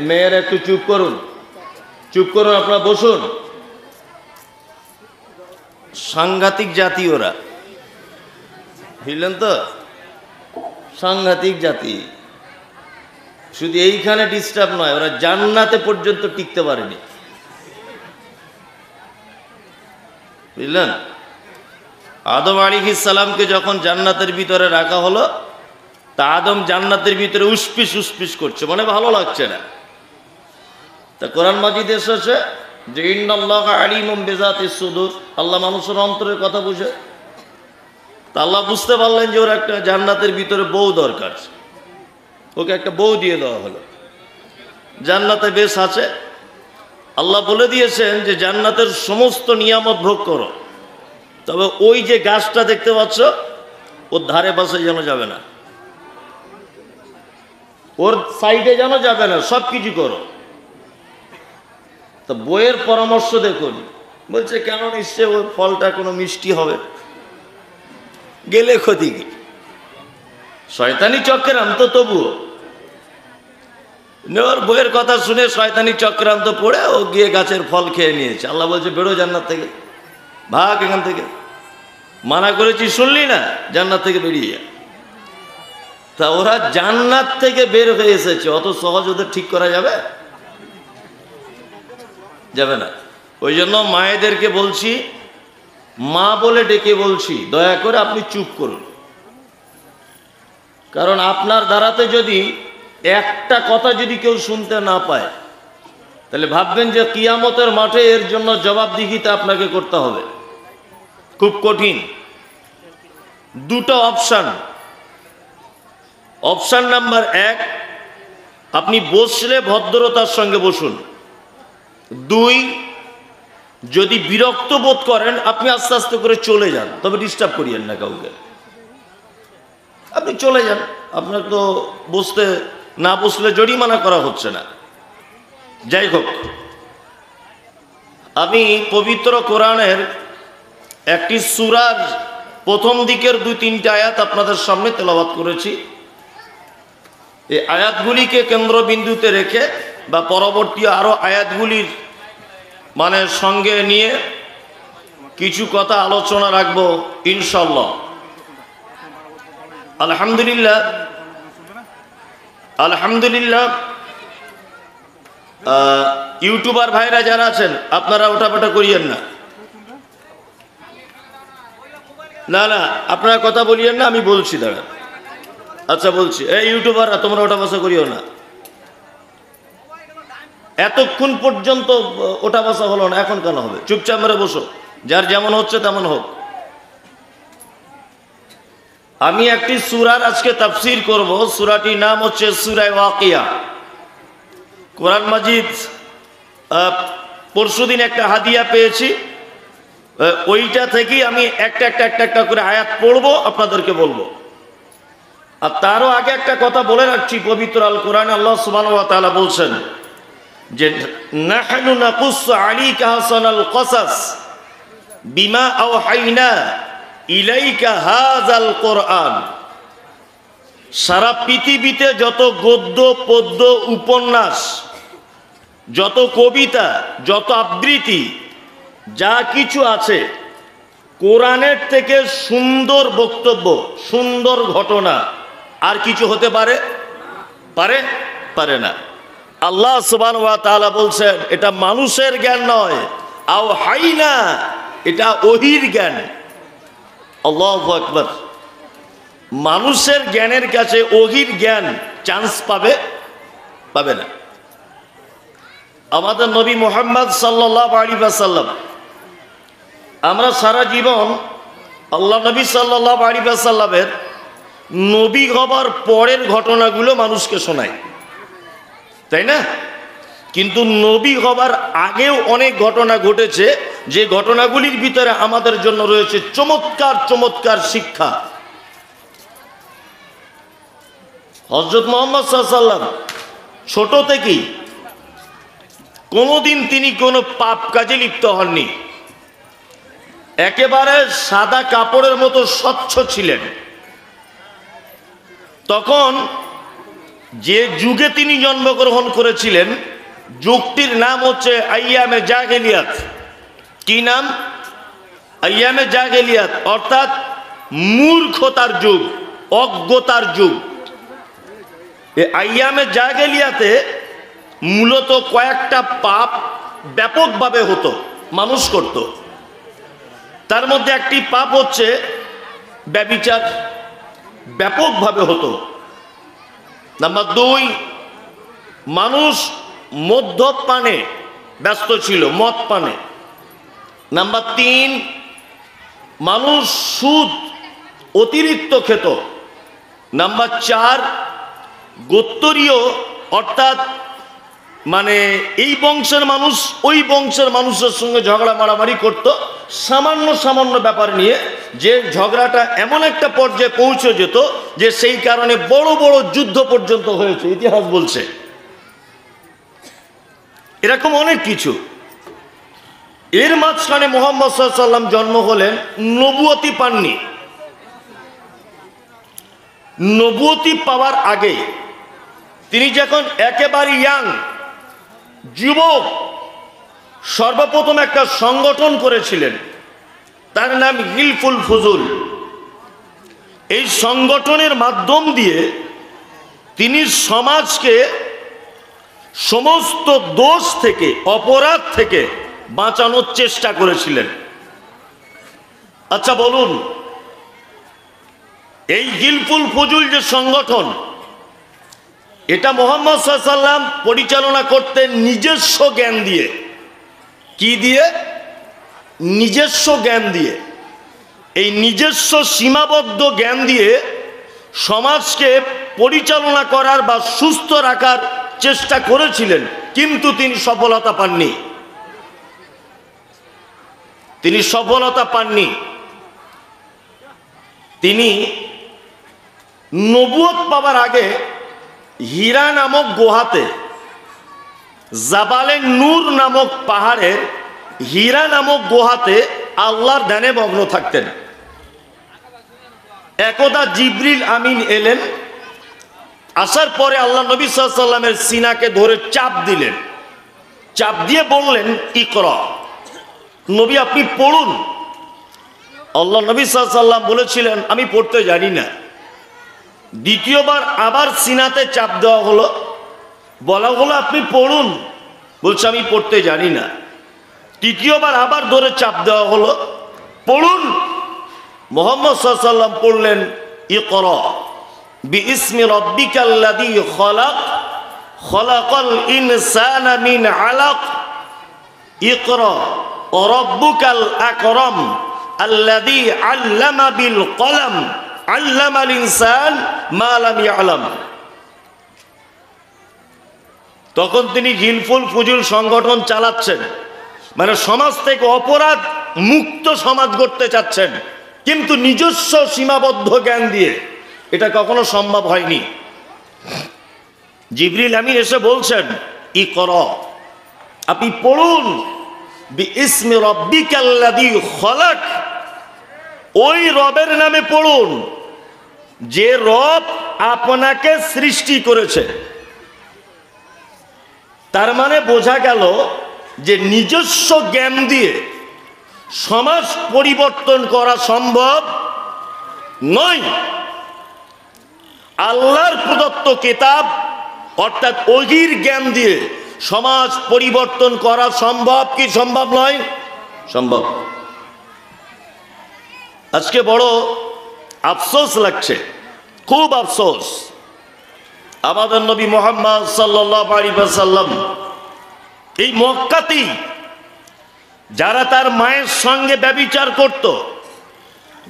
মেয়েরা একটু চুপ করুন, চুপ করুন, আপনারা বসুন। সাংঘাতিক জাতি ওরা, বুঝলেন তো, সাংঘাতিক জাতি। শুধু এইখানে ডিস্টার্ব নয়, ওরা জান্নাতে পর্যন্ত টিকতে পারেনি, বুঝলেন। আদম আলাইহিস সালামকে যখন জান্নাতের ভিতরে রাখা হলো, তা আদম জান্নাতের ভিতরে উসপিস উসপিস করছে, মানে ভালো লাগছে না। তা কোরআন মাজিদ এসেছে যে ইন্নাল্লাহা আলিমুম বিযাতিস সুদূর, আল্লাহ মানুষের অন্তরের কথা বুঝে। তা আল্লাহ বুঝতে পারলেন যে ওর একটা জান্নাতের ভিতরে বউ দরকার, ওকে একটা বউ দিয়ে দেওয়া হলো। জান্নাতে বেশ আছে, আল্লাহ বলে দিয়েছেন যে জান্নাতের সমস্ত নিয়ামত ভোগ করো, তবে ওই যে গাছটা দেখতে পাচ্ছ ওর ধারে পাশে যেন যাবে না, ওর সাইডে যেন যাবে না, সব কিছু করো। তো বইয়ের পরামর্শ দেখুন, বলছে কেন, নিশ্চয় ওই ফলটা কোনো মিষ্টি হবে, গেলে ক্ষতি কি, শয়তানি চক্রান্ত। তবুও ওর বইয়ের কথা শুনে শয়তানি চক্রান্ত পড়ে ও গিয়ে গাছের ফল খেয়ে নিয়েছে। আল্লাহ বলছে বেরো জান্নাত থেকে, ভাগ এখান থেকে, মানা করেছি শুনলি না, জান্নাত থেকে বেরিয়ে যা। তা ওরা জান্নাত থেকে বের হয়ে এসেছে, অত সহজ ওদের ঠিক করা যাবে? যাবে না। ওই জন্য মায়েদেরকে বলছি, মা বলে ডেকে বলছি, দয়া করে আপনি চুপ করুন। কারণ আপনার দ্বারাতে যদি একটা কথা যদি কেউ শুনতে না পায়, তাহলে ভাববেন যে কিয়ামতের মাঠে এর জন্য জবাবদিহিতা আপনাকে করতে হবে, খুব কঠিন। দুটো অপশন। অপশন নাম্বার 1, আপনি বসলে ভদ্রতার সঙ্গে বসুন। 2, যদি বিরক্ত বোধ করেন আপনি আস্তে আস্তে করে চলে যান, তবে ডিস্টার্ব করিয়েন না কাউকে, আপনি চলে যান। আপনার তো বসতে না বসলে জরিমানা করা হচ্ছে না। যাই হোক, আমি পবিত্র কোরআনের একটি সূরার প্রথম দিকের 2-3টা আয়াত আপনাদের সামনে তেলাওয়াত করেছি। এই আয়াতগুলিকে কেন্দ্রবিন্দুতে রেখে বা পরবর্তী আরো আয়াতগুলির মানে সঙ্গে নিয়ে কিছু কথা আলোচনা রাখবো ইনশাআল্লাহ। আলহামদুলিল্লাহ, আলহামদুলিল্লাহ। ইউটিউবার ভাইরা যারা আছেন আপনারা ওঠাপাটা করিয়েন না, না না আপনারা কথা বলিয়েন না, আমি বলছি দাঁড়া। আচ্ছা বলছি, এই ইউটিউবাররা তোমরা ওঠা বসা করিও না। এতক্ষণ পর্যন্ত ওঠা বসা হলো না, এখন কেন হবে? চুপচাপ মেরে বসো, যার যেমন হচ্ছে তেমন হোক। আমি একটি সূরার আজকে তাফসীর করব। সূরাটির নাম হচ্ছে সূরা ওয়াকিয়া। কোরআন মাজিদ পরশুদিন একটা হাদিয়া পেয়েছি, ওইটা থেকেই আমি একটা করে আয়াত পড়বো, আপনাদেরকে বলবো। আর তারও আগে একটা কথা বলে রাখছি, পবিত্র আল কোরআনে আল্লাহ সুবহানাহু ওয়া তাআলা বলছেন যে নাহনু নাকুসসু আলাইকা আহসানাল কসাস বিমা আওহাইনা ইলাইকা হাযাল কোরআন। সারা পৃথিবীতে যত গদ্য পদ্য উপন্যাস, যত কবিতা, যত আবৃত্তি, যা কিছু আছে, কোরআনের থেকে সুন্দর বক্তব্য, সুন্দর ঘটনা আর কিছু হতে পারে? পারে না। আল্লাহ সুবহানাহু ওয়া তাআলা বলছেন এটা মানুষের জ্ঞান নয়, আওহাইনা, এটা ওহীর জ্ঞান। আল্লাহু আকবার। মানুষের জ্ঞানের কাছে ওহীর জ্ঞান চান্স পাবে না। আমাদের নবী মুহাম্মদ সাল্লাল্লাহু আলাইহি ওয়াসাল্লাম, আমরা সারা জীবন আল্লাহ নবী সাল্লাল্লাহু আলাইহি ওয়াসাল্লামের নবী হবার পরের ঘটনাগুলো মানুষকে শোনাই, তাই না? কিন্তু নবী হবার আগেও অনেক ঘটনা ঘটেছে, যে ঘটনাগুলির ভিতরে আমাদের জন্য রয়েছে চমৎকার চমৎকার শিক্ষা। হযরত মুহাম্মদ সাল্লাল্লাহু আলাইহি ওয়াসাল্লাম ছোট থেকেই কোনোদিন তিনি কোনো পাপ কাজে লিপ্ত হননি, একেবারে সাদা কাপড়ের মতো স্বচ্ছ ছিলেন। তখন যে যুগে তিনি জন্মগ্রহণ করেছিলেন যুগটির নাম হচ্ছে আইয়ামে জাহেলিয়াত। কি নাম? আইয়ামে জাহেলিয়াত, অর্থাৎ মূর্খতার যুগ, অজ্ঞতার যুগ। এই আইয়ামে জাহেলিয়াতে মূলত কয়েকটা পাপ ব্যাপকভাবে হতো, মানুষ করত। তার মধ্যে একটি পাপ হচ্ছে ব্যভিচার, ব্যাপকভাবে হতো। নাম্বার 2, মানুষ মদ্যপানে ব্যস্ত ছিল, মদ পানে। নাম্বার 3, মানুষ সুদ অতিরিক্ত খেত। নাম্বার 4, গোত্তরীয়, অর্থাৎ মানে এই বংশের মানুষ ওই বংশের মানুষের সঙ্গে ঝগড়া মারামারি করত সামান্য সামান্য ব্যাপার নিয়ে, যে ঝগড়াটা এমন একটা পর্যায়ে পৌঁছে যেত যে সেই কারণে বড় বড় যুদ্ধ পর্যন্ত হয়েছে, ইতিহাস বলছে। এরকম অনেক কিছু। এর মাঝখানে মুহাম্মদ সাল্লাল্লাহু আলাইহি ওয়াসাল্লাম জন্ম হলেন, নবুয়তি পাননি। নবুয়তি পাওয়ার আগে তিনি যখন একেবারে ইয়াং, যুবক, সর্বপ্রথম একটা সংগঠন করেছিলেন, তার নাম হিলফুল ফুজুল। এই সংগঠনের মাধ্যম দিয়ে তিনি সমাজকে সমস্ত দোষ থেকে, অপরাধ থেকে বাঁচানোর চেষ্টা করেছিলেন। আচ্ছা বলুন, এই হিলফুল ফুজুল যে সংগঠন, এটা মুহাম্মদ সাল্লাল্লাহু আলাইহি ওয়াসাল্লাম পরিচালনা করতেন নিজস্ব জ্ঞান দিয়ে। কি দিয়ে? নিজস্ব জ্ঞান দিয়ে। এই নিজস্ব সীমাবদ্ধ জ্ঞান দিয়ে সমাজকে পরিচালনা করার বা সুস্থ রাখার চেষ্টা করেছিলেন, কিন্তু তিনি সফলতা পাননি। তিনি সফলতা পাননি। তিনি নবুয়ত পাওয়ার আগে হীরা নামক গুহাতে, জাবালে নূর নামক পাহাড়ের হীরা নামক গুহাতে আল্লাহর ধ্যানে মগ্ন থাকতেন। একদা জিবরিল আমিন এলেন, আসার পরে আল্লাহ নবী সাল্লাল্লাহু আলাইহি ওয়াসাল্লামের সিনাকে ধরে চাপ দিলেন, চাপ দিয়ে বললেন, ইকরা, নবী আপনি পড়ুন। আল্লাহ নবী সাল্লাল্লাহু আলাইহি ওয়াসাল্লাম বলেছিলেন, আমি পড়তে জানি না। দ্বিতীয়বার আবার সিনাতে চাপ দেওয়া হলো, বলা হলো আপনি পড়ুন, বলছে আমি পড়তে জানি না। তৃতীয়বার আবার ধরে চাপ দেওয়া হলো, পড়ুন। মুহাম্মদ সাল্লাল্লাহু আলাইহি ওয়াসাল্লাম পড়লেন, ইকরা বিইসমি রাব্বিকাল্লাযী খলাক খলাকাল ইনসানা মিন আলাক ইকরা ওয়া রাব্বুকাল আকরাম আল্লাযী আল্লামা বিল কলম আল্লামাল ইনসান মা লাম ইয়ালাম। তখন তিনি হিলফুল ফুজুল সংগঠন চালাচ্ছেন, মানে সমাজ থেকে অপরাধ মুক্ত সমাজ গড়তে চাচ্ছেন, কিন্তু নিজস্ব সীমাবদ্ধ জ্ঞান দিয়ে। এটা কখনো সম্ভব হয়নি। জিবরিল আমিন এসে বলছেন, ইকরা, আপনি পড়ুন, বিইসমি রাব্বিকাল্লাযী খলাক, ওই রবের নামে পড়ুন যে রব আপনাকে সৃষ্টি করেছে। তার মানে বোঝা গেল যে নিজস্ব জ্ঞান দিয়ে সমাজ পরিবর্তন করা সম্ভব নয়। আল্লাহর প্রদত্ত কিতাব অর্থাৎ ওহীর জ্ঞান দিয়ে সমাজ পরিবর্তন করা সম্ভব কি সম্ভব নয়? সম্ভব। আজকে বড় আফসোস লাগছে, খুব আফসোস। আমাদের নবী মুহাম্মদ সাল্লাল্লাহু আলাইহি ওয়াসাল্লাম এই মক্কাতেই যারা তার মায়ের সঙ্গে ব্যভিচার করত,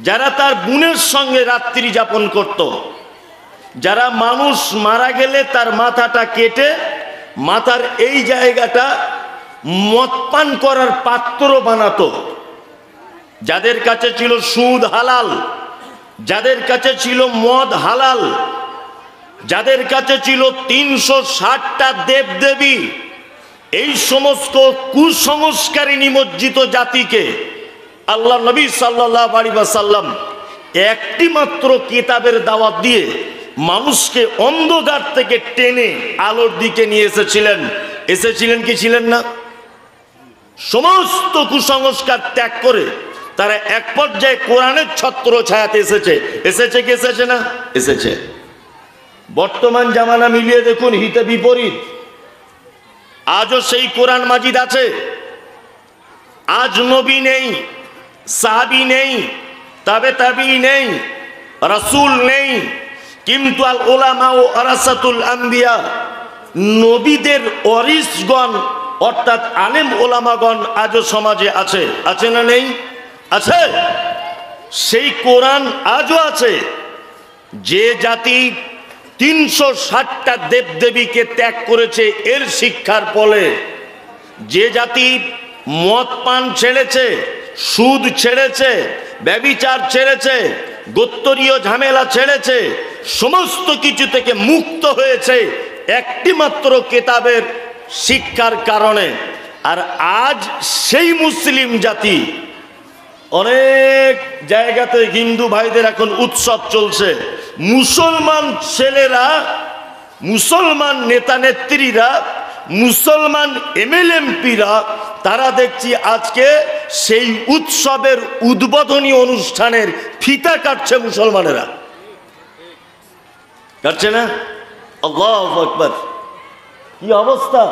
যারা তার বোনের সঙ্গে রাত্রি যাপন করত, যারা মানুষ মারা গেলে তার মাথাটা কেটে মাথার এই জায়গাটা মদ পান করার পাত্র বানাতো, যাদের কাছে ছিল সুদ হালাল, যাদের কাছে ছিল মদ হালাল, যাদের কাছে ছিল 360টা দেবদেবী, এই সমস্ত কুসংস্কারে নিমজ্জিত জাতিকে আল্লাহ নবী সাল্লাল্লাহু আলাইহি ওয়াসাল্লাম একটি মাত্র কিতাবের দাওয়াত দিয়ে মানুষকে অন্ধকার থেকে টেনে আলোর দিকে নিয়ে এসেছিলেন কি ছিলেন না? সমস্ত কুসংস্কার ত্যাগ করে তারা এক পর্যায়ে কোরআনের ছত্র ছায়াতে এসেছে কি এসেছে না? এসেছে। বর্তমান জামানা মিলিয়ে দেখুন, হিতে বিপরীত। আজও সেই কোরআন মাজিদ আছে, আজ নবী নেই, সাহাবী নেই, তাবে তাবি নেই, রাসূল নেই, কিন্তু আল উলামা ও ওয়ারাসাতুল আম্বিয়া, নবীদের ওয়ারিসগণ অর্থাৎ আলেম ওলামাগণ আজও সমাজে আছে। আছে না নেই? আছে। সেই কোরআন আজও আছে। যে জাতি 360টা দেবদেবীকে ত্যাগ করেছে এর শিক্ষার ফলে, যে জাতি মদ পান ছেড়েছে, সুদ ছেড়েছে, ব্যভিচার ছেড়েছে, গোত্তরীয় ঝামেলা ছেড়েছে, সমস্ত কিছু থেকে মুক্ত হয়েছে একটি মাত্র কিতাবের শিক্ষার কারণে। আর আজ সেই মুসলিম জাতি, অনেক জায়গাতে হিন্দু ভাইদের এখন উৎসব চলছে, মুসলমান ছেলেরা, মুসলমান নেতা নেত্রীরা, মুসলমান এমএলএমপিরা, তারা দেখছি আজকে সেই উৎসবের উদ্বোধনী অনুষ্ঠানের ফিতা কাটছে মুসলমানেরা। কাটছে না? আল্লাহু আকবার! কি অবস্থা!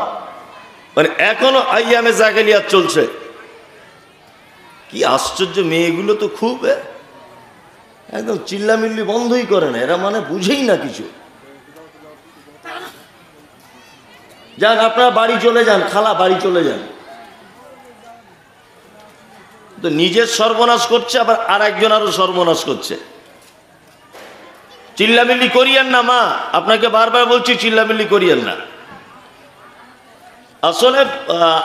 মানে এখনো আইয়ামে জাহেলিয়াত চলছে। কি আশ্চর্য! মেয়েগুলো তো খুব একদম চিল্লামিল্লি বন্ধই করে না, এরা মানে বুঝেই না কিছু। যান আপনারা বাড়ি চলে যান, খালা বাড়ি চলে যান। তো নিজের সর্বনাশ করছে, আবার আর একজন আরো সর্বনাশ করছে। চিল্লামিল্লি করিয়েন না মা, আপনাকে বারবার বলছি চিল্লামিল্লি করিয়েন না। আসলে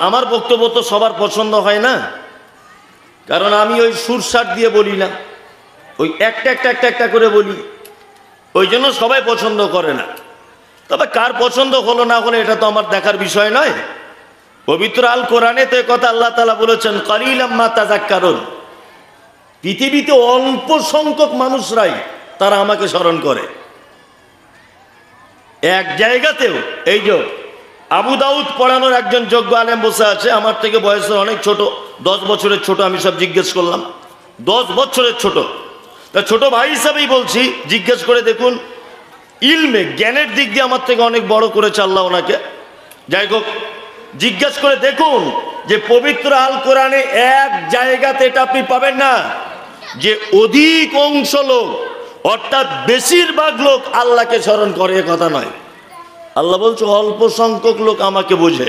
আমার বক্তব্য তো সবার পছন্দ হয় না, কারণ আমি ওই সুরসাট দিয়ে বলি না, ওই একটা করে বলি, ওই জন্য সবাই পছন্দ করে না। তবে কার পছন্দ হলো না হলো এটা তো আমার দেখার বিষয় নয়। পবিত্র আল কোরআনে তো কথা আল্লাহ তাআলা বলেছেন, কালিলাম মা তাযাক্কারুন। পৃথিবীতে অল্প সংখ্যক মানুষরাই তারা আমাকে স্মরণ করে। এক জায়গাতেও, এই যে আবু দাউদ পড়ানোর একজন যোগ্য আলেম বসে আছে, আমার থেকে বয়সে অনেক ছোট, 10 বছরের ছোট। আমি সব জিজ্ঞেস করলাম, 10 বছরের ছোট। তা ছোট ভাই হিসাবেই বলছি, জিজ্ঞেস করে দেখুন, ইলমে জ্ঞানের দিক দিয়ে আমার থেকে অনেক বড় করেছে আল্লাহ ওনাকে। যাই হোক, জিজ্ঞেস করে দেখুন যে পবিত্র আল কোরআনে এক জায়গাতে এটা আপনি পাবেন না যে অধিক অংশ লোক, অর্থাৎ বেশিরভাগ লোক আল্লাহকে স্মরণ করে, এ কথা নয়। আল্লাহ বলছে অল্প সংখ্যক লোক আমাকে বোঝে।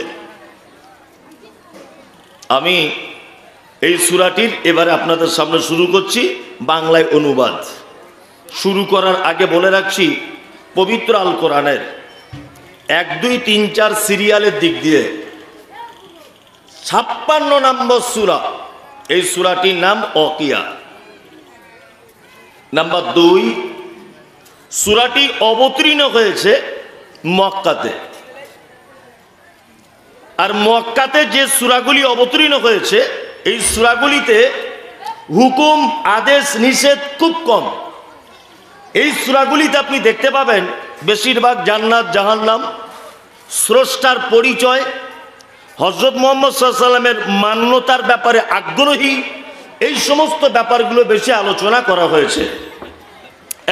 আমি এই সূরাটির এবারে আপনাদের সামনে শুরু করছি বাংলায় অনুবাদ। শুরু করার আগে বলে রাখছি, পবিত্র আল কোরআনের 1, 2, 3, 4 সিরিয়ালের দিক দিয়ে 56 নম্বর সূরা, এই সূরাটির নাম ওয়াকিয়া। নাম্বার 2, সূরাটি অবতীর্ণ হয়েছে মক্কাতে। আর মক্কাতে যে সূরাগুলি অবতীর্ণ হয়েছে, এই সূরাগুলিতে হুকুম, আদেশ, নিষেধ খুব কম। এই সূরাগুলিতে আপনি দেখতে পাবেন বেশিরভাগ জান্নাত, জাহান্নাম, স্রষ্টার পরিচয়, হযরত মুহাম্মদ সাল্লাল্লাহু আলাইহি ওয়াসাল্লামের মান্যতার ব্যাপারে আগ্রহী, এই সমস্ত ব্যাপারগুলো বেশি আলোচনা করা হয়েছে।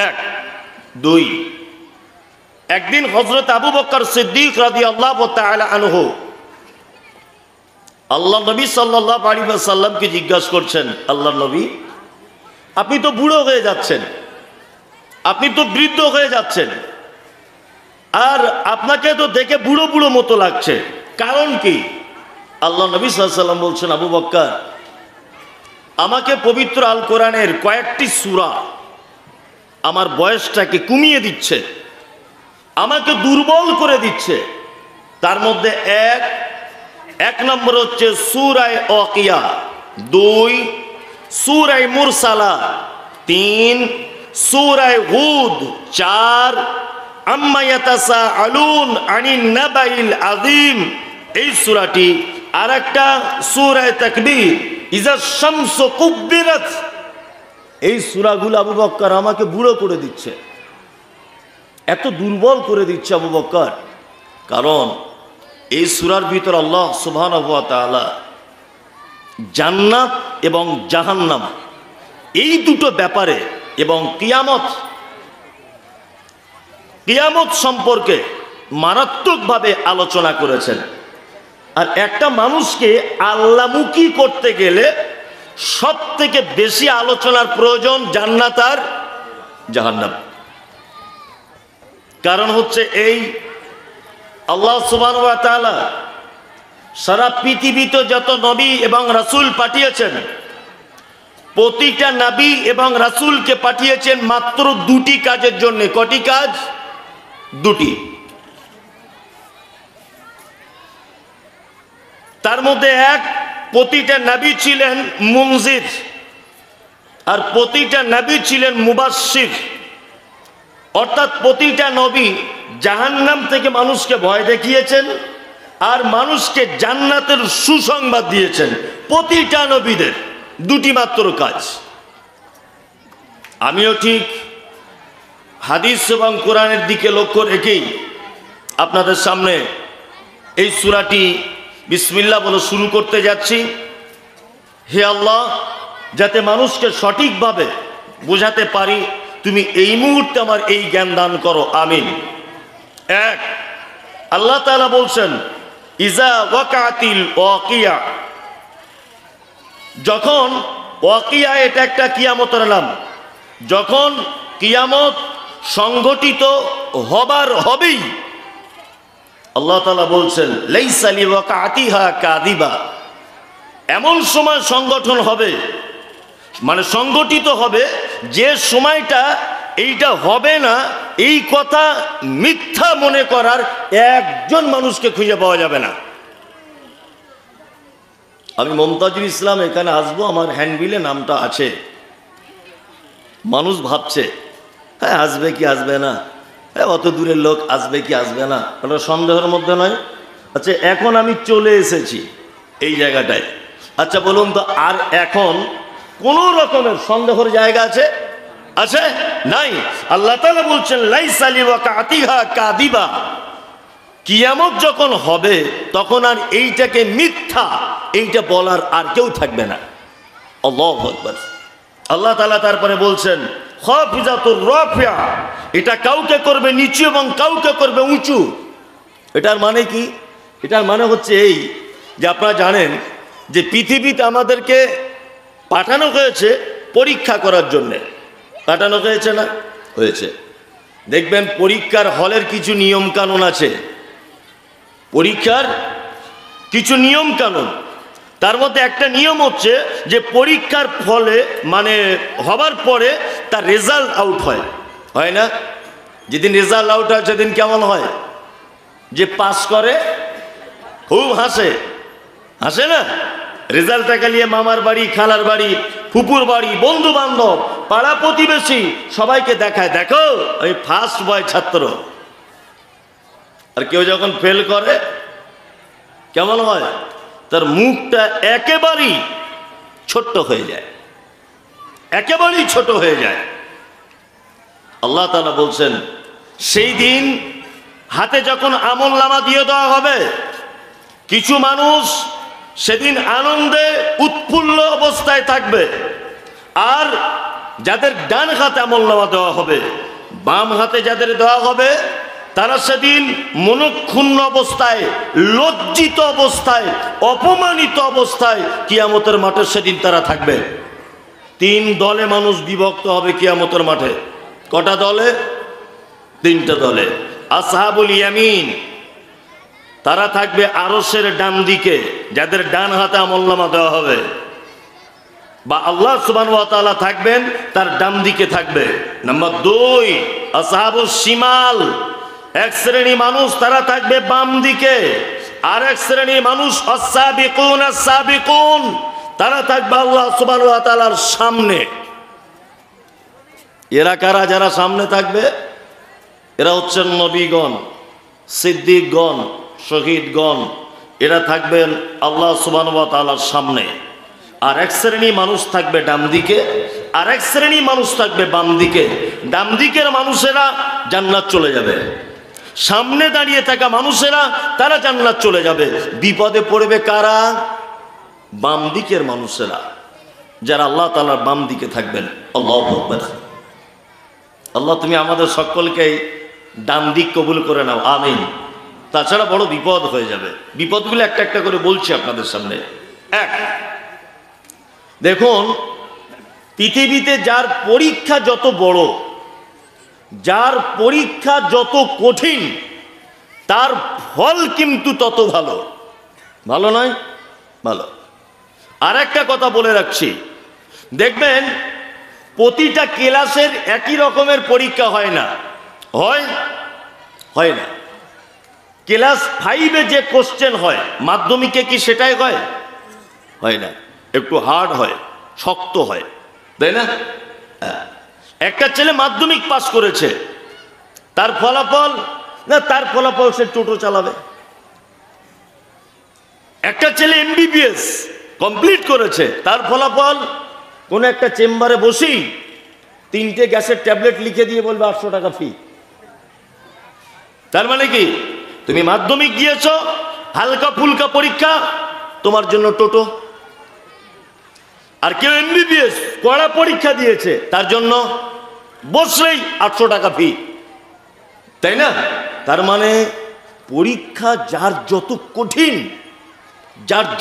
1, 2, একদিন হযরত আবু বকর সিদ্দিক রাদিয়াল্লাহু তাআলা আনহু আল্লাহ নবী সাল্লাল্লাহু আলাইহি ওয়াসাল্লামকে জিজ্ঞাসা করছেন, আল্লাহ নবী, আপনি তো বুড়ো হয়ে যাচ্ছেন, আপনি তো বৃদ্ধ হয়ে যাচ্ছেন, আর আপনাকে তো দেখে বুড়ো বুড়ো মতো লাগছে, কারণ কি? আল্লাহ নবী সাল্লাল্লাহু আলাইহি ওয়াসাল্লাম বলছেন, আবু বকর, আমাকে পবিত্র আল কোরআনের কয়েকটি সূরা আমার বয়সটাকে কমিয়ে দিচ্ছে, আমাকে দুর্বল করে দিচ্ছে। তার মধ্যে এক নম্বর হচ্ছে সূরা ওয়াকিয়া, 2 সূরা মুরসালা, 3 সূরা হুদ, 4 আম্মা ইয়াতাসাআলুন আনিন নাবাইল আযীম, এই সূরাটি। আর একটা সূরা তাকবীর, ইযা শামসু কুব্বিরাত। এই সূরাগুলো আবু বকর আমাকে বুড়ো করে দিচ্ছে। এত দুর্বল করে দিচ্ছে আবু বকর? কারণ এই সূরার ভিতর আল্লাহ সুবহানাহু ওয়া তাআলা জান্নাত এবং জাহান্নাম এই দুটো ব্যাপারে এবং কিয়ামত সম্পর্কে মারাত্মকভাবে আলোচনা করেছেন। আর একটা মানুষকে আল্লাহমুখী করতে গেলে সব থেকে বেশি আলোচনার প্রয়োজন জান্নাত আর জাহান্নাম। কারণ হচ্ছে এই আল্লাহ সুবহানাহু ওয়া তাআলা সারা পৃথিবীতে যত নবী এবং রাসূল পাঠিয়েছেন, প্রতিটা নবী এবং রাসূলকে পাঠিয়েছেন মাত্র দুটি কাজের জন্য। কটি কাজ? দুটি। তার মধ্যে এক, প্রতিটা নবী ছিলেন মুনজির আর প্রতিটা নবী ছিলেন মুবাশশির। অর্থাৎ প্রতিটা নবী জাহান্নাম থেকে মানুষকে ভয় দেখিয়েছেন আর মানুষকে জান্নাতের সুসংবাদ দিয়েছেন। প্রতিটা নবীদের দুটি মাত্র কাজ। আমিও ঠিক হাদিস এবং কোরআনের দিকে লক্ষ্য রেখেই আপনাদের সামনে এই সূরাটি বিসমিল্লাহ বলে শুরু করতে যাচ্ছি। হে আল্লাহ, যাতে মানুষকে সঠিকভাবে বোঝাতে পারি, তুমি এই মুহূর্তে আমার এই জ্ঞান দান করো, আমিন। এক, আল্লাহ তাআলা বলছেন ইজা ওয়াকাতিল ওয়াকিয়া। যখন ওয়াকিয়া, এটা একটা কিয়ামতের নাম, যখন কিয়ামত সংগঠিত হবার হবেই, আল্লাহ তাআলা বলছেন লাইসা লিওয়াকাতিহা কাযিবা। এমন সময় সংগঠন হবে, মানে সংগঠিত হবে, যে সময়টা এইটা হবে না এই কথা মিথ্যা মনে করার একজন মানুষকে খুঁজে পাওয়া যাবে না। আমি মমতাজুল ইসলাম এখানে আসবো, আমার হ্যান্ডবিলে নামটা আছে। মানুষ ভাবছে হ্যাঁ আসবে কি আসবে না, হ্যাঁ অত দূরের লোক আসবে কি আসবে না, ওটা সন্দেহের মধ্যে নয়। আচ্ছা, এখন আমি চলে এসেছি এই জায়গাটায়। আচ্ছা বলুন তো, আর এখন কোন রকমের সন্দেহের জায়গা আছে? আছে? নাই। আল্লাহ তাআলা বলছেন লাইসা লিওয়াকাতিহা কাযিবা। কিয়ামত যখন হবে তখন আর এইটাকে মিথ্যা, এইটা বলার আর কেউ থাকবে না। আল্লাহু আকবার। আল্লাহ তাআলা তারপরে বলছেন খাফিজাতুর রাফিয়া। এটা কাউকে করবে নিচু এবং কাউকে করবে উঁচু। এটার মানে কি? এটার মানে হচ্ছে এই যে আপনারা জানেন যে পৃথিবীতে আমাদেরকে পাঠানো হয়েছে পরীক্ষা করার জন্যে। পাঠানো হয়েছে না? হয়েছে। দেখবেন পরীক্ষার হলের কিছু নিয়ম কানুন আছে, পরীক্ষার কিছু নিয়ম কানুন। তার মধ্যে একটা নিয়ম হচ্ছে যে পরীক্ষার ফলে মানে হবার পরে তার রেজাল্ট আউট হয়, হয় না? যেদিন রেজাল্ট আউট হয় সেদিন কেমন হয়? যে পাস করে খুব হাসে, হাসে না? রেজাল্ট টাকা নিয়ে মামার বাড়ি, খালার বাড়ি, ফুপুর বাড়ি, বন্ধু বান্ধব, পাড়া প্রতিবেশী সবাইকে দেখায়, দেখো আমি ফার্স্ট বয় ছাত্র। আর কেউ যখন ফেল করে কেমন হয়? তার মুখটা একেবারেই ছোট্ট হয়ে যায়, একেবারেই ছোট হয়ে যায়। আল্লাহ তাআলা বলছেন সেই দিন হাতে যখন আমলনামা দিয়ে দেওয়া হবে, কিছু মানুষ সেদিন আনন্দে উৎফুল্ল অবস্থায় থাকবে, আর যাদের ডান হাতে আমলনামা দেওয়া হবে, বাম হাতে যাদের দেওয়া হবে, তারা সেদিন মনক্ষুণ্ণ অবস্থায়, লজ্জিত অবস্থায়, অপমানিত অবস্থায় কিয়ামতের মাঠে সেদিন তারা থাকবে। তিন দলে মানুষ বিভক্ত হবে কিয়ামতের মাঠে। কটা দলে? তিনটা দলে। আসহাবুল ইয়ামিন, তারা থাকবে আরশের ডান দিকে, যাদের ডান হাতে আমলনামা দেওয়া হবে, বা আল্লাহ সুবহানাহু ওয়া তাআলা থাকবেন তার ডান দিকে থাকবে। নাম্বার 2 আসহাবুস শিমাল, এক শ্রেণী মানুষ তারা থাকবে বাম দিকে, আর এক শ্রেণী মানুষ আস-সাবিকুন আস-সাবিকুন, তারা থাকবে আল্লাহ সুবহানাহু ওয়া তাআলার সামনে। এরা কারা? যারা সামনে থাকবে এরা হচ্ছেন নবীগণ, সিদ্দিকগণ, শহীদগণ। এরা থাকবেন আল্লাহ সুবহানাহু ওয়া তাআলার সামনে। আর এক শ্রেণী মানুষ থাকবে ডান দিকে, আরেক শ্রেণী মানুষ থাকবে বাম দিকে, ডান দিকের মানুষেরা জান্নাত চলে যাবে, সামনে দাঁড়িয়ে থাকা মানুষেরা তারা জান্নাত চলে যাবে। বিপদে পড়বে কারা? বাম দিকের মানুষেরা, যারা আল্লাহ তাআলার বাম দিকে থাকবেন। আল্লাহু আকবার। আল্লাহ তুমি আমাদের সকলকে ডান দিক কবুল করে নাও, আমিন। তাছাড়া বড় বিপদ হয়ে যাবে। বিপদগুলো একটা একটা করে বলছি আপনাদের সামনে। এক, দেখুন পৃথিবীতে যার পরীক্ষা যত বড়, যার পরীক্ষা যত কঠিন, তার ফল কিন্তু তত ভালো। ভালো নয়? ভালো। আর একটা কথা বলে রাখছি, দেখবেন প্রতিটা ক্লাসের একই রকমের পরীক্ষা হয় না। হয় না। ক্লাস 5-এ যে কোশ্চেন হয়, মাধ্যমিকে কি সেটাই হয় না। একটু হার্ড হয়, শক্ত হয়, তাই না? একটা ছেলে মাধ্যমিক পাস করেছে, তার ফলাফল সে টোটো চালাবে। একটা ছেলে MBBS কমপ্লিট করেছে, তার ফলাফল কোন একটা চেম্বারে বসেই 3টে গ্যাসের ট্যাবলেট লিখে দিয়ে বলবে 800 টাকা ফি। তার মানে কি, তুমি মাধ্যমিক দিয়েছো, হালকা ফুলকা পরীক্ষা, তোমার জন্য টোটো। আর কেউ MBBS কড়া পরীক্ষা দিয়েছে, তার জন্য বসলেই 800 টাকা ফি, তাই না? তার মানে পরীক্ষা যার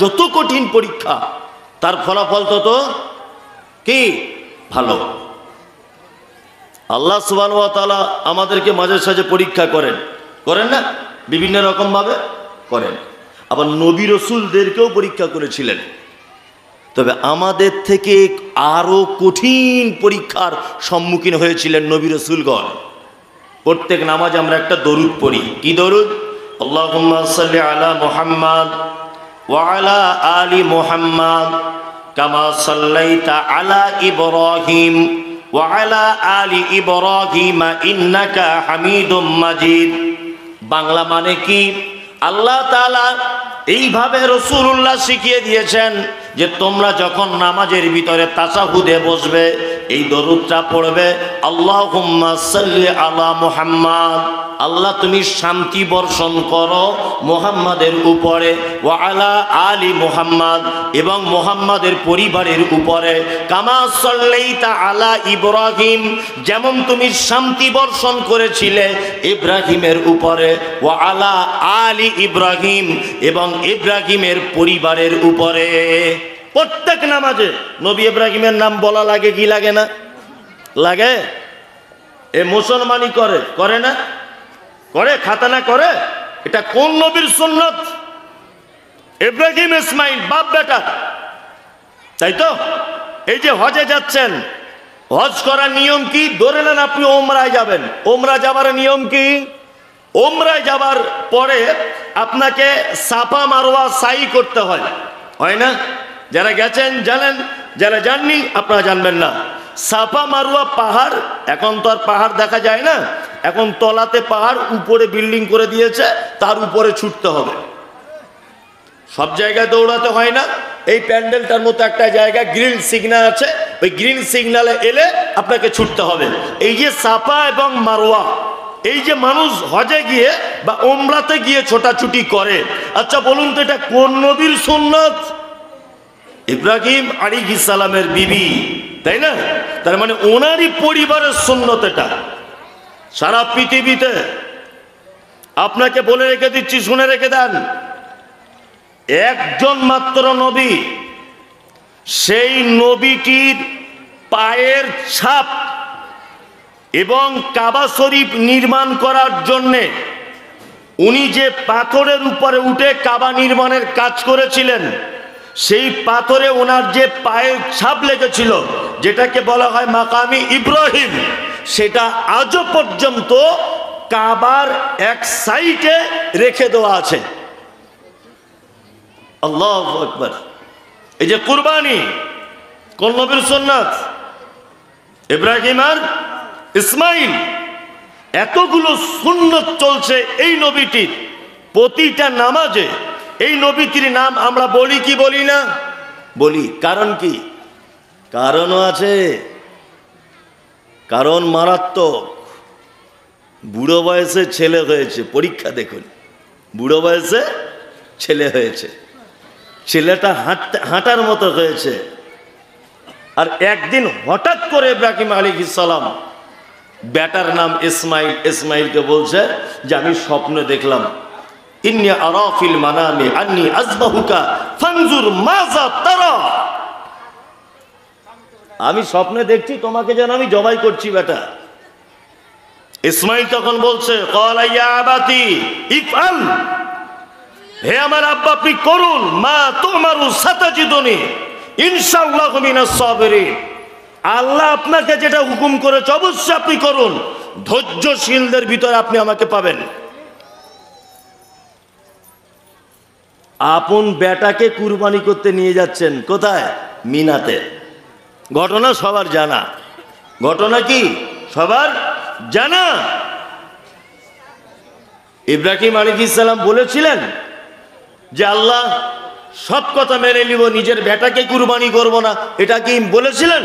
যত কঠিন পরীক্ষা, তার ফলাফল তত কি ভালো। আল্লাহ সুবহানাহু ওয়া তাআলা আমাদেরকে মাঝে সাঝে পরীক্ষা করেন না? বিভিন্ন রকম ভাবে করেন। আবার নবী রাসূলদেরকেও পরীক্ষা করেছিলেন। তবে আমাদের থেকে আরো কঠিন পরীক্ষার সম্মুখীন হয়েছিলেন নবী রাসূলগণ। প্রত্যেক নামাজে আমরা একটা দরুদ পড়ি। কি দরুদ? আল্লাহুম্মা সাল্লি আলা মুহাম্মাদ ওয়া আলা আলি মুহাম্মাদ কামা সাল্লাইতা আলা ইব্রাহিম ওয়া আলা আলি ইব্রাহিম ইন্নাকা হামিদুম মাজিদ। বাংলা মানে কি? আল্লাহ তাআলা এইভাবে রাসূলুল্লাহ শিখিয়ে দিয়েছেন যে তোমরা যখন নামাজের ভিতরে তাশাহুদে বসবে, এই দরুদটা পড়বে, আল্লাহুম্মা সাল্লি আলা মুহাম্মাদ, আল্লাহ তুমি শান্তি বর্ষণ করো মুহাম্মাদের উপরে, ওয়া আলা আলি মুহাম্মাদ, এবং মুহাম্মাদের পরিবারের উপরে, কামা সাল্লাইতা আলা ইব্রাহিম, যেমন তুমি শান্তি বর্ষণ করেছিলে ইব্রাহিমের উপরে, ওয়া আলা আলি ইব্রাহিম, এবং ইব্রাহিমের পরিবারের উপরে। প্রত্যেক নামাজে নবী ইব্রাহিমের নাম বলা লাগে কি লাগে না? লাগে। এ মুসলমানই করে না? করে, খাতানা করে। এটা কোন নবীর সুন্নত? ইব্রাহিম ইসমাইল বাপ বেটা, তাই তো? এই যে হজে যাচ্ছেন, হজ করার নিয়ম কি? ধরে নেন আপনি ওমরায় যাবেন, ওমরা যাবার নিয়ম কি? ওমরায় যাবার পরে আপনাকে সাফা মারওয়া সাই করতে হয় না? যারা গেছেন জানেন, যারা জাননি আপনারা জানবেন না। সাফা মারওয়া পাহাড়, এখন তো আর পাহাড় দেখা যায় না, এখন তলাতে পাহাড়, উপরে বিল্ডিং করে দিয়েছে, তার উপরে ছুটতে হবে। সব জায়গায় দৌড়াতে হয় না। এই প্যান্ডেলটার মতো একটা জায়গায় গ্রিন সিগন্যাল আছে, ওই গ্রিন সিগন্যালে এলে আপনাকে ছুটতে হবে। এই যে সাফা এবং মারওয়া, এই যে মানুষ হজে গিয়ে বা ওমরাতে গিয়ে ছোটাছুটি করে, আচ্ছা বলুন তো এটা কোন নবীর সুন্নত? ইব্রাহিম আলাইহিস সালামের বিবি, তাই না? তার মানে ওনারই পরিবারের সুন্নত এটা। সারা পৃথিবীতে আপনাকে বলে রেখে দিচ্ছি, শুনে রেখে দেন, একজন মাত্র নবী, সেই নবীটির পায়ের ছাপ এবং কাবা শরীফ নির্মাণ করার জন্যে উনি যে পাথরের উপরে উঠে কাবা নির্মাণের কাজ করেছিলেন, সেই পাথরে ওনার যে পায়ের ছাপ লেগেছিল, যেটাকে বলা হয় মাকামি ইব্রাহিম, সেটা আজও পর্যন্ত কাবার এক সাইডে রেখে দেওয়া আছে। আল্লাহু আকবার। এই যে কুরবানি কোন নবীর সুন্নাত? ইব্রাহিম আর ইসমাইল। এতগুলো সুন্নত চলছে এই নবীটির, প্রতিটা নামাজে এই নবীটির নাম আমরা বলি কি বলি না? বলি। কারণ কি? কারণও আছে। কারণ মারাত্মক। বুড়ো বয়সে ছেলে হয়েছে, পরীক্ষা দেখুন। বুড়ো বয়সে ছেলে হয়েছে, ছেলেটা হাঁটার মতো হয়েছে। আর একদিন হঠাৎ করে ইব্রাহিম আলাইহিস সালাম, বেটার নাম ইসমাইল, ইসমাইলকে বলছে যে আমি স্বপ্নে দেখলাম, ইন্নী আরা ফিল মানামি আন্নী আযবাহুকা ফানজুর মাযা তারা, আমি স্বপ্নে দেখছি তোমাকে যেন আমি জবাই করছি বেটা। ইসমাইল তখন বলছে, ক্বালা ইয়া আবাতি ইফআল, হে আমার আব্বা আপনি করুন, মা তুমারু সাতাজিদুনি ইনশাআল্লাহু মিনাস সাবিরিন, আল্লাহ আপনাকে যেটা হুকুম করেছে অবশ্যই আপনি করুন, ধৈর্যশীলদের ভিতরে আপনি আমাকে পাবেন। আপন বেটাকে কুরবানি করতে নিয়ে যাচ্ছেন কোথায়? মিনাতে। ঘটনা সবার জানা, ঘটনা কি সবার জানা। ইব্রাহিম আলাইহিস সালাম বলেছিলেন যে আল্লাহ সব কথা মেনে নিব, নিজের বেটাকে কুরবানি করব না, এটা কি বলেছিলেন?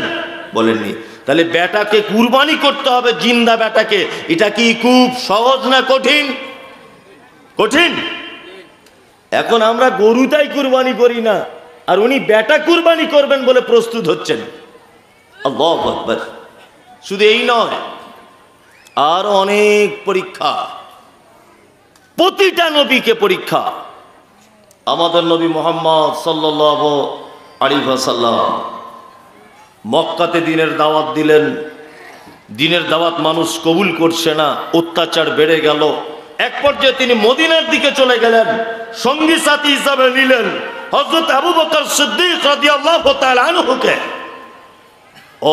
বলেননি। তাহলে বেটাকে কুরবানি করতে হবে, জিন্দা বেটাকে, এটা কি খুব সহজ না কঠিন? কঠিন। এখন আমরা গরুটাই কুরবানি করি না, আর উনি বেটা কুরবানি করবেন বলে প্রস্তুত হচ্ছেন। আল্লাহু আকবার। শুধু এই নয়, আর অনেক পরীক্ষা, প্রতিটা নবীকে পরীক্ষা। আমাদের নবী মুহাম্মদ সাল্লাল্লাহু আলাইহি ওয়াসাল্লাম মক্কাতে দিনের দাওয়াত দিলেন, দিনের দাওয়াত মানুষ কবুল করছে না, অত্যাচার বেড়ে গেল। এক পর্যায়ে তিনি মদিনার দিকে চলে গেলেন, সঙ্গী সাথী হিসাবে নিলেন হযরত আবু বকর সিদ্দিক রাদিয়াল্লাহু তাআলা আনহুকে।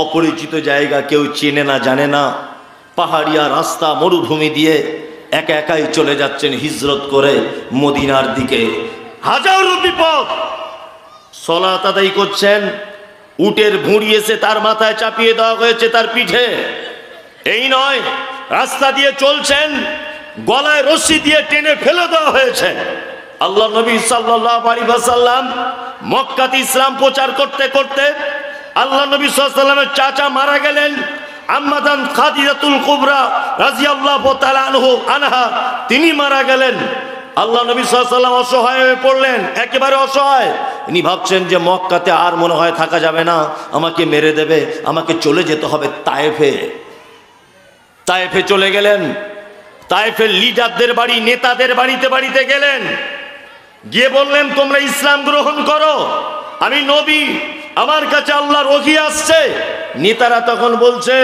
অপরিচিত জায়গা, কেউ চেনে না জানে না, পাহাড়িয়া রাস্তা, মরুভূমি দিয়ে একা একাই চলে যাচ্ছেন হিজরত করে মদিনার দিকে। হাজারো বিপদ। সালাত আদায় করছেন, উটের ভুঁড়ি এসে তার মাথায় চাপিয়ে দেওয়া হয়েছে, তার পিঠে। এই নয়, রাস্তা দিয়ে চলছেন, গলায় রশি দিয়ে টেনে ফেলে দেওয়া হয়েছে। আল্লাহ নবী সাল্লাল্লাহু আলাইহি ওয়াসাল্লাম মক্কাতে ইসলাম প্রচার করতে করতে আল্লাহ নবী সাল্লাল্লাহু আলাইহি ওয়াসাল্লামের চাচা মারা গেলেন। আম্মাদান খাদিজাতুল কুবরা রাদিয়াল্লাহু তাআলা আনহা, তিনি মারা গেলেন। আল্লাহ নবী সাল্লাল্লাহু আলাইহি ওয়াসাল্লাম অসহায় হয়ে পড়লেন, একেবারে অসহায়। ইনি ভাবছেন যে মক্কাতে আর মনে হয় থাকা যাবে না, আমাকে মেরে দেবে, আমাকে চলে যেতে হবে তায়েফে। তায়েফে চলে গেলেন। তায়েফের লিডারদের বাড়ি, নেতাদের বাড়িতে বাড়িতে গেলেন, গিয়ে বললেন তোমরা ইসলাম গ্রহণ করো, আমি নবী, আমার কাছে আল্লাহর ওহী আসছে। নেতারা তখন বলছে,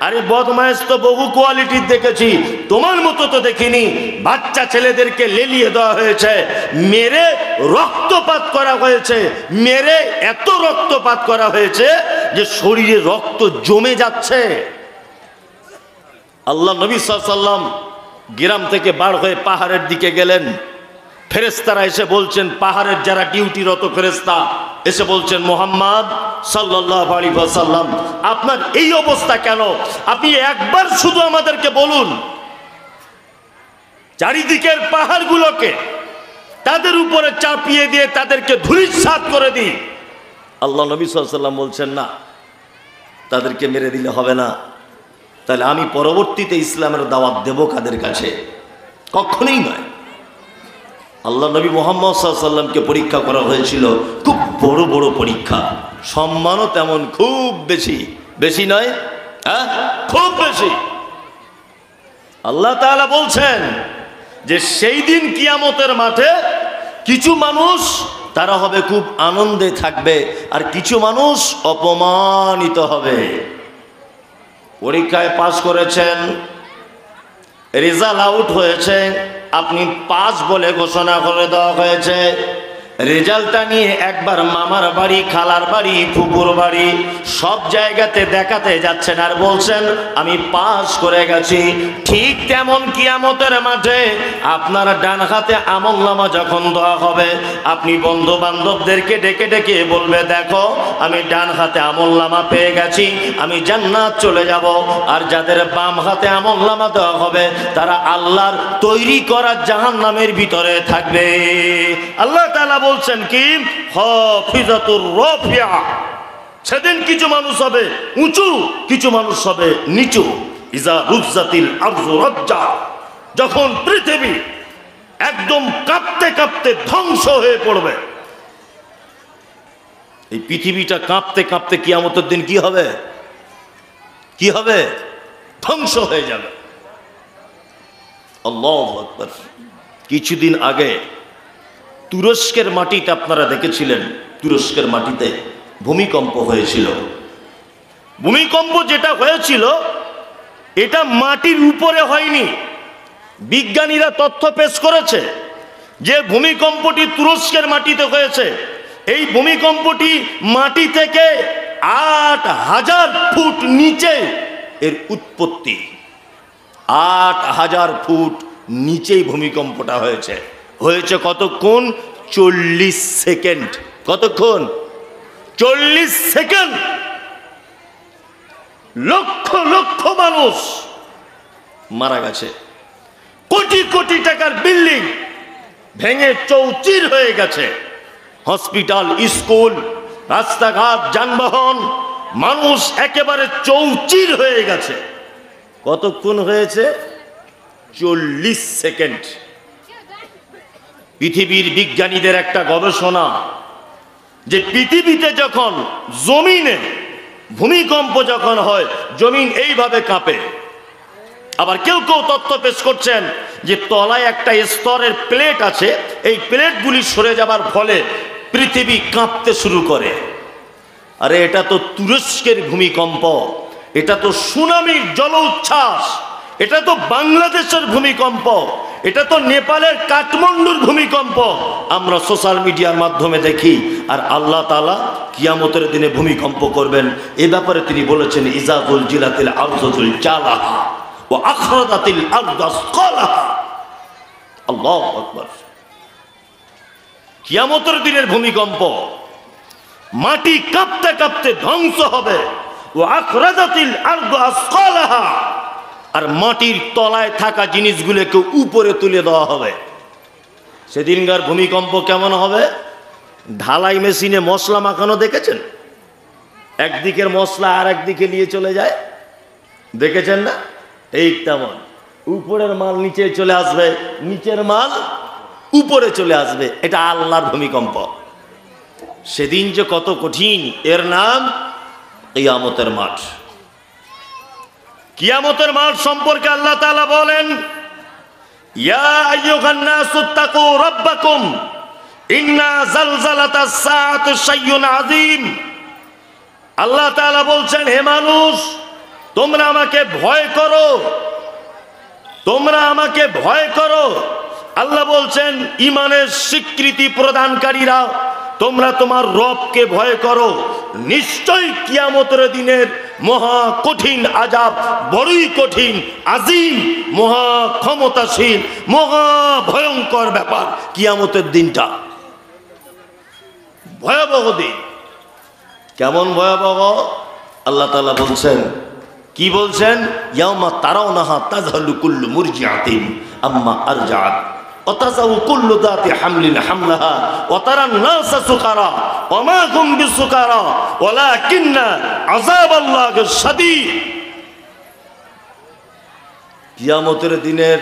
আরে বদমাইশ তো বহু কোয়ালিটির দেখেছি, তোমার মতো তো দেখিনি। বাচ্চা ছেলেদেরকে লেলিয়ে দেওয়া হয়েছে, মেরে রক্তপাত করা হয়েছে, মেরে এত রক্তপাত করা হয়েছে যে শরীরে রক্ত জমে যাচ্ছে। আল্লাহ নবী সাল্লাল্লাহু আলাইহি ওয়াসাল্লাম গ্রাম থেকে বার হয়ে পাহাড়ের দিকে গেলেন। ফেরেশতারা এসে বলছেন, পাহাড়ের যারা ডিউটিরত ফেরেশতা এসে বলছেন, মুহাম্মদ সাল্লাল্লাহু আলাইহি ওয়াসাল্লাম আপনার এই অবস্থা কেন? আপনি একবার শুধু আমাদেরকে বলুন, চারিদিকের পাহাড়গুলোকে তাদের উপরে চাপিয়ে দিয়ে তাদেরকে ধূলিসাৎ করে দিই। আল্লাহ নবী সাল্লাল্লাহু আলাইহি ওয়াসাল্লাম বলছেন, না, তাদেরকে মেরে দিলে হবে না। তাহলে আমি পরবর্তীতে ইসলামের দাওয়াত দেব কাদের কাছে? কখনোই নয়। আল্লাহ নবী মুহাম্মদ সাল্লাল্লাহু আলাইহি ওয়াসাল্লামকে পরীক্ষা করা হয়েছিল, খুব বড় বড় পরীক্ষা, সম্মানও তেমন খুব বেশি, বেশি নয়, হ্যাঁ, খুব বেশি। আল্লাহ তাআলা বলছেন যে সেই দিন কিয়ামতের মাঠে কিছু মানুষ তারা হবে খুব আনন্দে থাকবে, আর কিছু মানুষ অপমানিত হবে। পরীক্ষায় পাস করেছেন, রেজাল্ট আউট হয়েছে, আপনি পাস বলে ঘোষণা করে দেওয়া হয়েছে। রেজাল্টটা নিয়ে একবার মামার বাড়ি, খালার বাড়ি, ফুপুর বাড়ি সব জায়গাতে দেখাতে যাচ্ছেন আর বলছেন আমি পাস করে গেছি। ঠিক তেমন কিয়ামতের মাঠে আপনার ডান হাতে আমলনামা যখন দেওয়া হবে, আপনি বন্ধু বান্ধবদেরকে ডেকে ডেকে বলবে, দেখো আমি ডান হাতে আমলনামা পেয়ে গেছি, আমি জান্নাত চলে যাব। আর যাদের বাম হাতে আমলনামা দেওয়া হবে তারা আল্লাহর তৈরি করা জাহান্নামের ভিতরে থাকবে। আল্লাহ তাআলা বলছেন কি, হাফিজাতুর রাফিয়া, সেদিন কিছু মানুষ হবে উঁচু, কিছু মানুষ হবে নিচু। ইজা রুজ্জাতিল আরজু রাজ্জা, যখন পৃথিবী একদম কাঁপতে কাঁপতে ধ্বংস হয়ে পড়বে। এই পৃথিবীটা কাঁপতে কাঁপতে কিয়ামতের দিন কি হবে? কি হবে? ধ্বংস হয়ে যাবে। আল্লাহু আকবার। কিছুদিন আগে তুরস্কের মাটিতে আপনারা দেখেছিলেন, তুরস্কের মাটিতে ভূমিকম্প হয়েছিল। ভূমিকম্প যেটা হয়েছিল এটা মাটির উপরে হয়নি। বিজ্ঞানীরা তথ্য পেশ করেছে যে ভূমিকম্পটি তুরস্কের মাটিতে হয়েছে। এই ভূমিকম্পটি মাটি থেকে ৮,০০০ ফুট নিচে এর উৎপত্তি। ৮,০০০ ফুট নিচেই ভূমিকম্পটা হয়েছে। হয়েছে কতক্ষণ? ৪০ সেকেন্ড। কতক্ষণ? ৪০ সেকেন্ড। লক্ষ লক্ষ মানুষ মারা গেছে। কোটি কোটি টাকার বিল্ডিং ভেঙে চৌচির হয়ে গেছে। হসপিটাল, স্কুল, রাস্তাঘাট, যানবাহন, মানুষ একেবারে চৌচির হয়ে গেছে। কতক্ষণ হয়েছে? ৪০ সেকেন্ড। পৃথিবীর বিজ্ঞানীদের একটা গবেষণা যে পৃথিবীতে যখন জমিনে ভূমিকম্প যখন হয় জমিন এইভাবে কাঁপে। আবার কেউ কেউ তথ্য পেশ করছেন যে তলায় একটা স্তরের প্লেট আছে, এই প্লেটগুলি সরে যাবার ফলে পৃথিবী কাঁপতে শুরু করে। আরে এটা তো তুরস্কের ভূমিকম্প, এটা তো সুনামির জল উচ্ছ্বাস, এটা তো বাংলাদেশের ভূমিকম্প, এটা তো নেপালের কাঠমান্ডুর ভূমিকম্প। আমরা সোশ্যাল মিডিয়ার মাধ্যমে দেখি। আর আল্লাহ তাআলা কিয়ামতের দিনে ভূমিকম্প করবেন, এ ব্যাপারে তিনি বলেছেন ইজা যুলজিলাতিল আরযু যুলজালাহা ওয়া আখরাজাতিল আরযু আসকালাহা। আল্লাহু আকবার। কিয়ামতের দিনের ভূমিকম্প, মাটি কাঁপতে কাঁপতে ধ্বংস হবে। ওয়া আখরাজাতিল আরযু আসকালাহা, আর মাটির তলায় থাকা জিনিসগুলোকে উপরে তুলে দেওয়া হবে। সেদিনকার ভূমিকম্প কেমন হবে? ঢালাই মেশিনে মশলা মাখানো দেখেছেন? একদিকের মশলা আর একদিকে নিয়ে চলে যায়, দেখেছেন না? এই তেমন উপরের মাল নিচে চলে আসবে, নিচের মাল উপরে চলে আসবে। এটা আল্লাহর ভূমিকম্প। সেদিন যে কত কঠিন, এর নাম কিয়ামতের মাঠ। কিয়ামতের মাঠ সম্পর্কে আল্লাহ তাআলা বলেন ইয়া আইয়ুহান নাসুত্তাকু রাব্বাকুম ইন্না জালজালাতাস সাআতি শাইউন আযীম। আল্লাহ তাআলা বলছেন, হে মানুষ, তোমরা আমাকে ভয় করো, তোমরা আমাকে ভয় করো। আল্লাহ বলছেন, ঈমানের স্বীকৃতি প্রদানকারীরা, তোমরা তোমার রবকে ভয় করো। নিশ্চয়ই কিয়ামতের দিনের মহা কঠিন আযাব বড়ই কঠিন, আজিম, মহা ক্ষমতাশীল, মহা ভয়ঙ্কর ব্যাপার। কিয়ামতের দিনটা ভয়াবহ দিন। কেমন ভয়াবহ? আল্লাহ তাআলা বলছেন, কি বলছেন? ইয়াউমা তারাউনাহা তাযহালু কুল্লু মুরজিআতিন আম্মা আরজাআত ওয়া তাযাউ কুল্লু যাতি হামলিন হামলাহা ওয়া তারান নাসা সুকারা ওয়া মা হুম বিসুকারা ওয়ালাকিন্না আযাবাল্লাহি শাদীদ। কিয়ামতের দিনের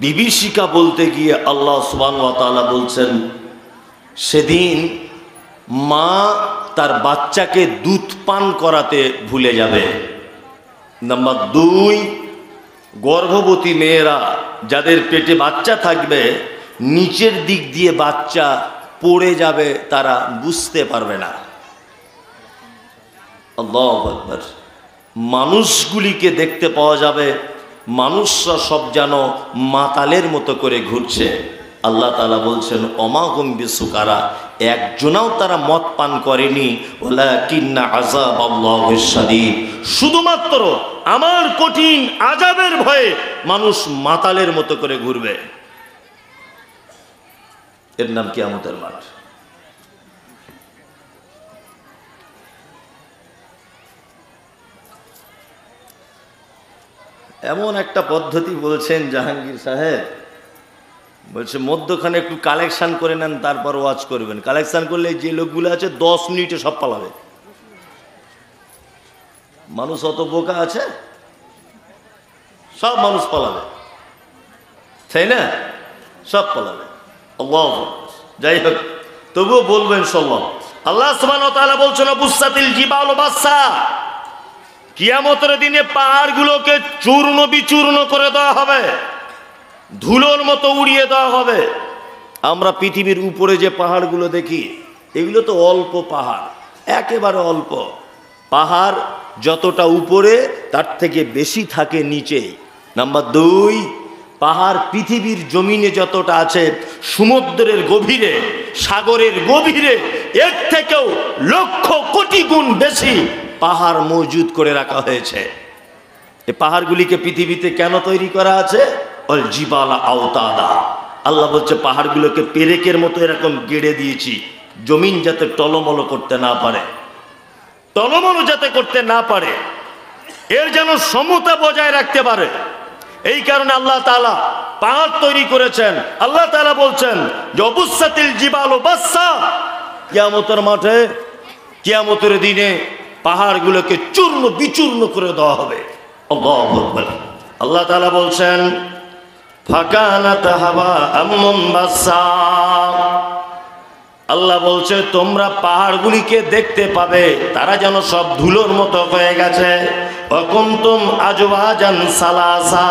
বিভীষিকা বলতে গিয়ে আল্লাহ সুবহানাহু ওয়া তাআলা বলছেন, সেদিন মা তার বাচ্চাকে দুধ পান করাতে ভুলে যাবে। নাম্বার 2, গর্ভবতী মেয়েরা যাদের পেটে বাচ্চা থাকবে, নিচের দিক দিয়ে বাচ্চা পড়ে যাবে, তারা বুঝতে পারবে না। আল্লাহু আকবার। মানুষগুলিকে দেখতে পাওয়া যাবে, মানুষরা সব যেন মাতালের মতো করে ঘুরছে। আল্লাহ তাআলা বলছেন, ওমা হুম বিসুকারা, একজনাও তারা মদ পান করেনি। ওয়ালাকিন্না আযাবাল্লাহি শাদীদ, শুধুমাত্র আমার কঠিন আযাবের ভয়ে মানুষ মাতালের মতো করে ঘুরবে। এর নাম কিয়ামতের মাঠ। এমন একটা পদ্ধতি বলছেন জাহাঙ্গীর সাহেব, বলছে মধ্যখানে একটু কালেকশন করে নেন, তারপর ওয়াজ করবেন। কালেকশন করলে যে লোকগুলো আছে 10 মিনিটে সব পালাবে। মানুষ অত বোকা আছে? সব মানুষ পালাবে, তাই না? সব পালাবে। আল্লাহ, যাই হোক, তবুও বলবেন ইনশাআল্লাহ। আল্লাহ সুবহানাহু ওয়া তাআলা বলছেন বুসাতিল জিবাল বাসা, কিয়ামতের দিনে পাহাড়গুলোকে চূর্ণ বিচূর্ণ করে দেওয়া হবে, ধুলোর মতো উড়িয়ে দেওয়া হবে। আমরা পৃথিবীর উপরে যে পাহাড়গুলো দেখি, এগুলো তো অল্প পাহাড়, একেবারে অল্প পাহাড়। যতটা উপরে তার থেকে বেশি থাকে নিচে। নাম্বার 2, পাহাড় পৃথিবীর জমিনে যতটা আছে, সমুদ্রের গভীরে, সাগরের গভীরে এর থেকেও লক্ষ কোটি গুণ বেশি পাহাড় মজুদ করে রাখা হয়েছে। এই পাহাড়গুলিকে পৃথিবীতে কেন তৈরি করা আছে? অল জিবালা আওতাদা, আল্লাহ বলছে পাহাড়গুলোকে পেরেকের মতো এরকম গেড়ে দিয়েছি, জমিন যাতে টলমল করতে না পারে, টলমল যাতে করতে না পারে, এর যেন সমতা বজায় রাখতে পারে। এই কারণে আল্লাহ তাআলা পাহাড় তৈরি করেছেন। আল্লাহ তাআলা বলছেন জবুসাতিল জিবালু বাসসা, কিয়ামতের মাঠে, কিয়ামতের দিনে পাহাড়গুলোকে চূর্ণ বিচূর্ণ করে দেওয়া হবে। আল্লাহু আকবার। আল্লাহ তাআলা বলছেন ফাকানাত হাবাআম মুনবাসসা, আল্লাহ বলছে তোমরা পাহাড়গুলিকে দেখতে পাবে তারা যেন সব ধুলোর মতো হয়ে গেছে। ওয়াকুনতুম আজওয়াজান সালাসা,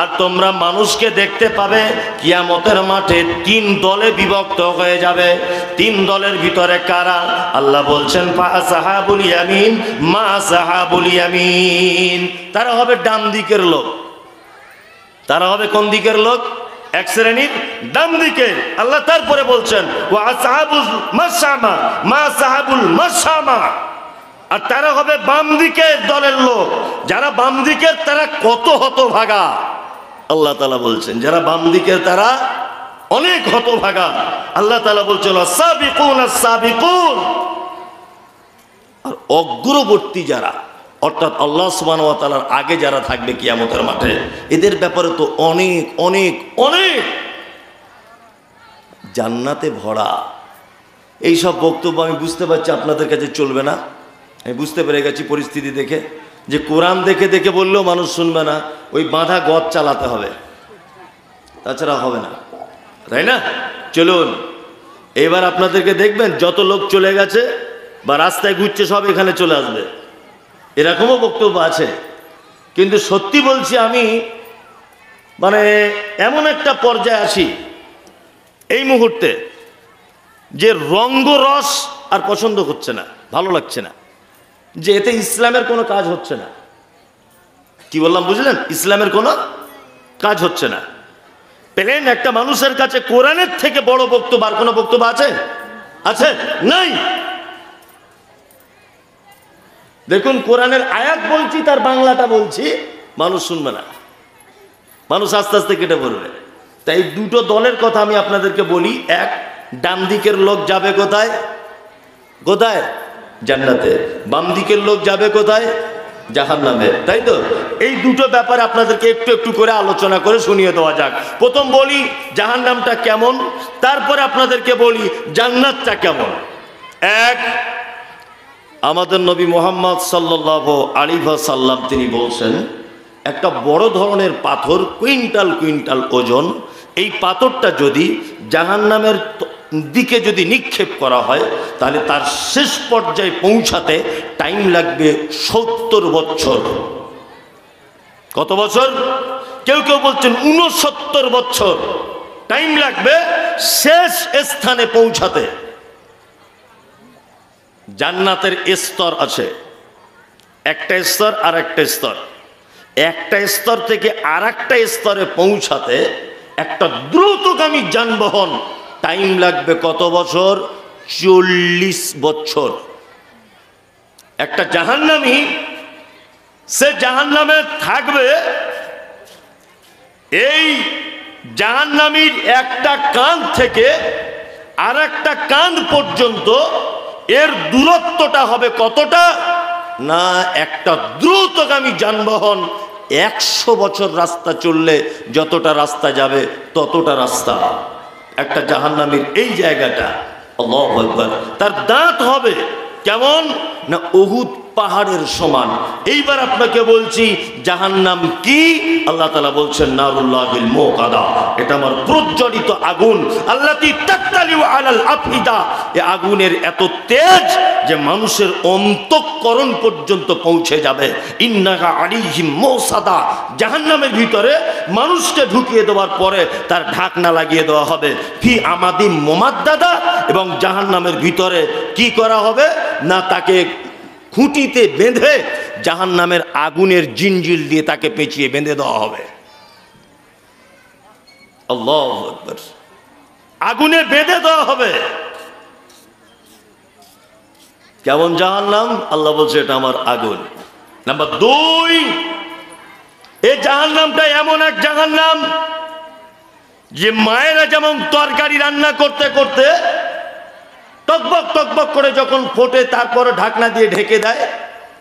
আর তোমরা মানুষকে দেখতে পাবে কিয়ামতের মাঠে 3 দলে বিভক্ত হয়ে যাবে। 3 দলের ভিতরে কারা? আল্লাহ বলছেন ফাসাহাবুল ইয়ামিন মা সাহাবুল ইয়ামিন, তারা হবে ডান দিকের লোক। তারা হবে কোন দিকের লোক? এক শ্রেণীর ডান দিকে। আল্লাহ তারপরে বলছেন ওয়া আসহাবুল মাশামা মা সাহাবুল মাশামা, আর তারা হবে বাম দিকের দলের লোক। যারা বাম দিকের তারা কত হতভাগা, আল্লাহ তাআলা বলছেন যারা বাম দিকের তারা অনেক হতভাগা। আল্লাহ তাআলা বলছেন আস-সাবিকুন আস-সাবিকুন, আর অগ্রবর্তী যারা, অর্থাৎ আল্লাহ সুবহানাহু ওয়া তাআলার আগে যারা থাকবে কিয়ামতের মাঠে, এদের ব্যাপারে তো অনেক অনেক অনেক জান্নাতে ভরা। এই সব বক্তব্য আমি বুঝতে পারছি আপনাদের কাছে চলবে না। আমি বুঝতে পেরে গেছি পরিস্থিতি দেখে যে কোরআন দেখে দেখে বললেও মানুষ শুনবে না, ওই বাঁধা গদ চালাতে হবে, তাছাড়া হবে না, তাই না? চলুন এবার আপনাদেরকে দেখবেন যত লোক চলে গেছে বা রাস্তায় ঘুরছে সব এখানে চলে আসবে, এরকমও বক্তব্য আছে। কিন্তু সত্যি বলছি আমি, মানে এমন একটা পর্যায়ে আসি এই মুহূর্তে যে রঙ্গরস আর পছন্দ হচ্ছে না, ভালো লাগছে না, যে এতে ইসলামের কোনো কাজ হচ্ছে না। কি বললাম বুঝলেন? ইসলামের কোনো কাজ হচ্ছে না। প্লেন একটা মানুষের কাছে কোরআনের থেকে বড় বক্তব্য আর কোনো বক্তব্য আছে? আছে? নাই। দেখুন কোরআনের আয়াত বলছি, তার বাংলাটা বলছি, মানুষ শুনবে না, মানুষ আস্তে আস্তে কেটে পড়বে। তাই 2টো দলের কথা আমি আপনাদেরকে বলি। এক, ডান দিকের লোক যাবে কোথায়? কোথায়? জান্নাতে। বাম দিকের লোক যাবে কোথায়? জাহান্নামে, তাই তো? এই 2টো ব্যাপারে আপনাদেরকে একটু একটু করে আলোচনা করে শুনিয়ে দেওয়া যাক। প্রথম বলি জাহান্নামটা কেমন, তারপরে আপনাদেরকে বলি জান্নাতটা কেমন। এক, আমাদের নবী মুহাম্মদ সাল্লাল্লাহু আলাইহি ওয়াসাল্লাম তিনি বলছেন একটা বড় ধরনের পাথর, কুইন্টাল কুইন্টাল ওজন, এই পাথরটা যদি জাহান্নামের দিকে যদি নিক্ষেপ করা হয় তাহলে তার শেষ পর্যায়ে পৌঁছাতে টাইম লাগবে 70 বছর। কত বছর? কেউ কেউ বলছেন 69 বছর টাইম লাগবে শেষ স্থানে পৌঁছাতে। জান্নাতের স্তর আছে, একটা স্তর আর একটা স্তর, একটা স্তর থেকে আর একটা স্তরে পৌঁছাতে একটা দ্রুতগামী যানবাহন টাইম লাগবে কত বছর? 40 বছর। একটা জাহান্নামী, সে জাহান্নামে থাকবে, এই জাহান্নামীর একটা কান থেকে আর একটা কান পর্যন্ত এর দূরত্বটা হবে কতটা না, একটা দ্রুতগামী যানবাহন 100 বছর রাস্তা চললে যতটা রাস্তা যাবে ততটা রাস্তা। একটা জাহান্নামীর এই জায়গাটা, আল্লাহু আকবার, তার দাঁত হবে কেমন না, উহুদ পাহাড়ের সমান। এইবার আপনাকে বলছি জাহান্নাম কি? আল্লাহ তাআলা বলছেন নারুল্লাহিল মুকাদা, এটা আমার প্রজ্বলিত আগুন। আল্লাতী তাত্তালিউ আলাল আফিদা, এই আগুনের এত তেজ যে মানুষের অন্তঃকরণ পর্যন্ত পৌঁছে যাবে। ইন্নাহা আলাইহিম মুসাদা, জাহান্নামের ভিতরে মানুষকে ঢুকিয়ে দেওয়ার পরে তার ঢাকনা লাগিয়ে দেওয়া হবে। ফি আমাদিম মুমাদ্দাদা, এবং জাহান্নামের ভিতরে কি করা হবে না, তাকে খুঁটিতে বেঁধে জাহান্নামের আগুনের জিঞ্জির দিয়ে তাকে পেঁচিয়ে বেঁধে দেওয়া হবে। আল্লাহু আকবার, আগুনে বেঁধে দেওয়া হবে। কেমন জাহান্নাম? আল্লাহ বলছে এটা আমার আগুন। নাম্বার 2, এই জাহান্নামটা এমন এক জাহান্নাম যে মায়েরা যেমন তরকারি রান্না করতে করতে টকবক টকবক করে যখন ফোটে তারপরে ঢাকনা দিয়ে ঢেকে দেয়,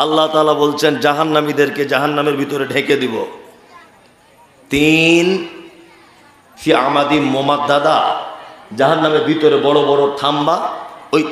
আল্লাহ তাআলা বলছেন জাহান্নামীদেরকে জাহান্নামের ভিতরে ঢেকে দিব। 3, ফি আমাদিম মুমাদ্দাদা, জাহান্নামের ভিতরে বড় বড় থাম্বা, ওই